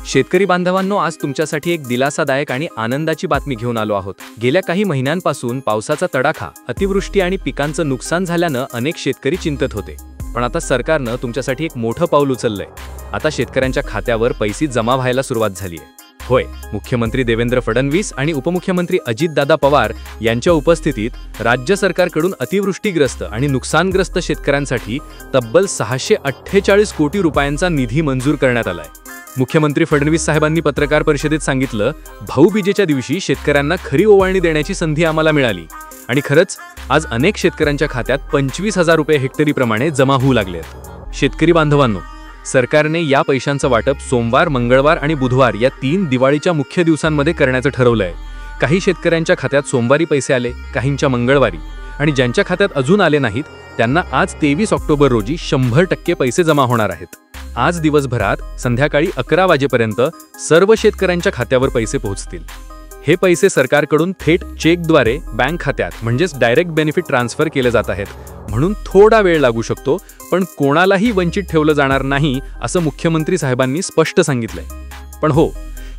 शेतकरी बांधवांनो, आज तुमच्यासाठी एक दिलासादायक आणि आनंदाची बातमी घेऊन आलो आहोत। गेल्या काही महिन्यांपासून पावसाचा तडाखा, अतिवृष्टी आणि पिकांचं नुकसान झाल्यानं अनेक शेतकरी चिंतित होते। पण आता सरकारनं तुमच्यासाठी एक मोठं पाऊल उचललंय। आता शेतकऱ्यांच्या खात्यावर पैसे जमा व्हायला सुरुवात झाली आहे। होय, मुख्यमंत्री देवेंद्र फडणवीस आणि उपमुख्यमंत्री अजितदादा पवार यांच्या उपस्थितीत राज्य सरकारकडून अतिवृष्टीग्रस्त आणि नुकसानग्रस्त शेतकऱ्यांसाठी तब्बल 648 कोटी रुपयांचा निधी मंजूर करण्यात आलाय। मुख्यमंत्री फडणवीस साहेबांनी पत्रकार परिषदेत सांगितलं, भाऊबीजेच्या दिवशी शेतकऱ्यांना खरी ओवाळणी देण्याची संधी आम्हाला मिळाली आणि खरंच आज अनेक शेतकऱ्यांच्या खात्यात 25,000 रुपये हेक्टरीप्रमाणे जमा होऊ लागलेत। शेतकरी बांधवांनो, सरकारने या पैशांचं वाटप सोमवार, मंगळवार आणि बुधवार या 3 दिवाळीच्या मुख्य दिवसांमध्ये करण्याचं ठरवलंय। काही शेतकऱ्यांच्या खात्यात सोमवारी पैसे आले, काहींच्या मंगळवारी, आणि ज्यांच्या खात्यात अजून आले नाहीत त्यांना आज 23 ऑक्टोबर रोजी 100% पैसे जमा होणार आहेत। आज दिवसभरात संध्याकाळी 11 वाजेपर्यंत सर्व शेतकऱ्यांच्या खात्यावर पैसे पोहोचतील। हे पैसे सरकारकडून थेट चेकद्वारे बँक खात्यात म्हणजेच डायरेक्ट बेनिफिट ट्रान्सफर केले जात आहेत, म्हणून थोडा वेळ लागू शकतो, पण कोणालाही वंचित ठेवलं जाणार नाही असं मुख्यमंत्री साहेबांनी स्पष्ट सांगितलंय। पण हो,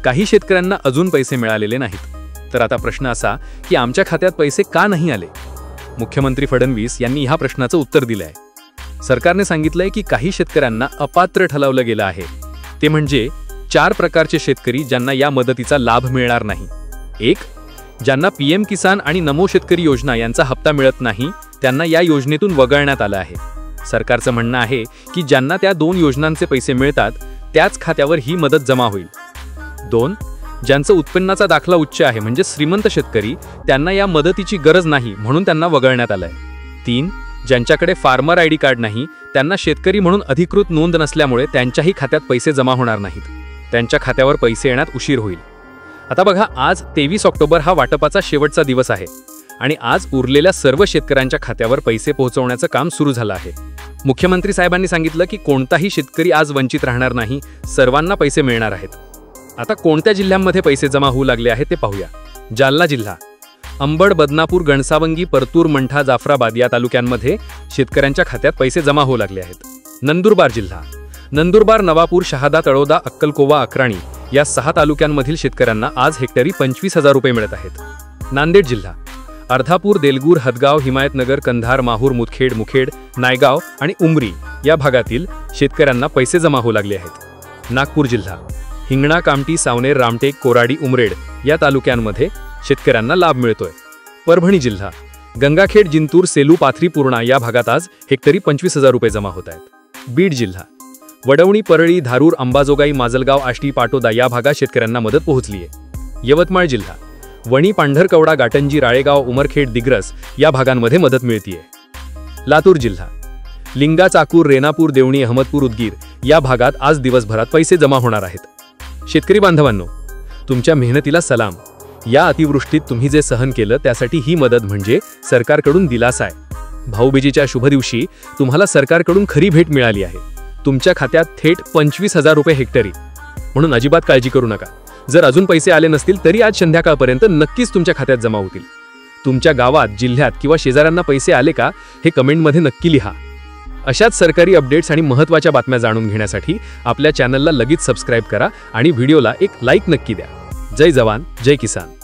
काही शेतकऱ्यांना अजून पैसे मिळालेले नाहीत। तर आता प्रश्न असा की आमच्या खात्यात पैसे का नाही आले? मुख्यमंत्री फडणवीस यांनी ह्या प्रश्नाचं उत्तर दिलं आहे। सरकारने सांगितलंय की काही शेतकऱ्यांना अपात्र ठरवलं गेलं आहे। ते म्हणजे 4 प्रकारचे शेतकरी ज्यांना या मदतीचा लाभ मिळणार नाही। 1. ज्यांना पीएम किसान आणि नमो शेतकरी योजना यांचा हप्ता मिळत नाही, त्यांना या योजनेतून वगळण्यात आलं आहे। सरकारचं म्हणणं आहे की ज्यांना त्या 2 योजनांचे पैसे मिळतात त्याच खात्यावर ही मदत जमा होईल। 2. ज्यांचं उत्पन्नाचा दाखला उच्च आहे म्हणजे श्रीमंत शेतकरी, त्यांना या मदतीची गरज नाही म्हणून त्यांना वगळण्यात आलंय। 3. ज्यांच्याकडे फार्मर आयडी कार्ड नाही, त्यांना शेतकरी म्हणून अधिकृत नोंद नसल्यामुळे त्यांच्याही खात्यात पैसे जमा होणार नाहीत, त्यांच्या खात्यावर पैसे येण्यात उशीर होईल। आता बघा, आज 23 ऑक्टोबर हा वाटपाचा शेवटचा दिवस आहे आणि आज उरलेल्या सर्व शेतकऱ्यांच्या खात्यावर पैसे पोहोचवण्याचं काम सुरू झालं आहे। मुख्यमंत्री साहेबांनी सांगितलं की कोणताही शेतकरी आज वंचित राहणार नाही, सर्वांना पैसे मिळणार आहेत। आता कोणत्या जिल्ह्यांमध्ये पैसे जमा होऊ लागले आहेत ते पाहूया। जालना जिल्हा, अंबड, बदनापूर, गणसावंगी, परतूर, मंठा, जाफराबाद या तालुक्यांमध्ये शेतकऱ्यांच्या खात्यात पैसे जमा होऊ लागले आहेत। नंदुरबार जिल्हा, नंदुरबार, नवापूर, शहादा, तळोदा, अक्कलकोवा, अक्राणी या 6 तालुक्यांमधील शेतकऱ्यांना आज हेक्टरी 25,000 रुपये मिळत आहेत। नांदेड जिल्हा, अर्धापूर, देलगूर, हदगाव, हिमायतनगर, कंधार, माहूर, मुदखेड, नायगाव आणि उमरी या भागातील शेतकऱ्यांना पैसे जमा होऊ लागले आहेत। नागपूर जिल्हा, हिंगणा, कामठी, सावनेर, रामटेक, कोराडी, उमरेड या तालुक्यांमध्ये शेतकऱ्यांना लाभ मिळतोय। परभणी जिल्हा, गंगाखेड, जिंतूर, सेलू, पाथरी, पूर्णा या भागात आज हेक्टरी 25,000 रुपये जमा होत आहेत। बीड जिल्हा, वडवणी, परळी, धारूर, अंबाजोगाई, माजलगाव, आष्टी, पाटोदा या भागात शेतकऱ्यांना मदत पोहोचली आहे। यवतमाळ जिल्हा, वणी, पांढरकवडा, गाटंजी, राळेगाव, उमरखेड, दिग्रस या भागांमध्ये मदत मिळतीये। लातूर जिल्हा, लिंगा, चाकूर, रेणापूर, देवणी, अहमदपूर, उदगीर या भागात आज दिवसभरात पैसे जमा होणार आहेत। शेतकरी बांधवांनो, तुमच्या मेहनतीला सलाम। या अतिवृष्टीत तुम्ही जे सहन केलं त्यासाठी ही मदत म्हणजे सरकारकडून दिलासा आहे। भाऊबीजेच्या शुभ दिवशी तुम्हाला सरकारकडून खरी भेट मिळाली आहे। तुमच्या खात्यात थेट 25,000 रुपये हेक्टरी, म्हणून अजिबात काळजी करू नका। जर अजून पैसे आले नसतील तरी आज संध्याकाळपर्यंत नक्कीच तुमच्या खात्यात जमा होतील। तुमच्या गावात, जिल्ह्यात किंवा शेजाऱ्यांना पैसे आले का हे कमेंटमध्ये नक्की लिहा। अशाच सरकारी अपडेट्स आणि महत्त्वाच्या बातम्या जाणून घेण्यासाठी आपल्या चॅनलला लगेच सबस्क्राइब करा आणि व्हिडिओला एक लाईक नक्की द्या। जय जवान, जय किसान।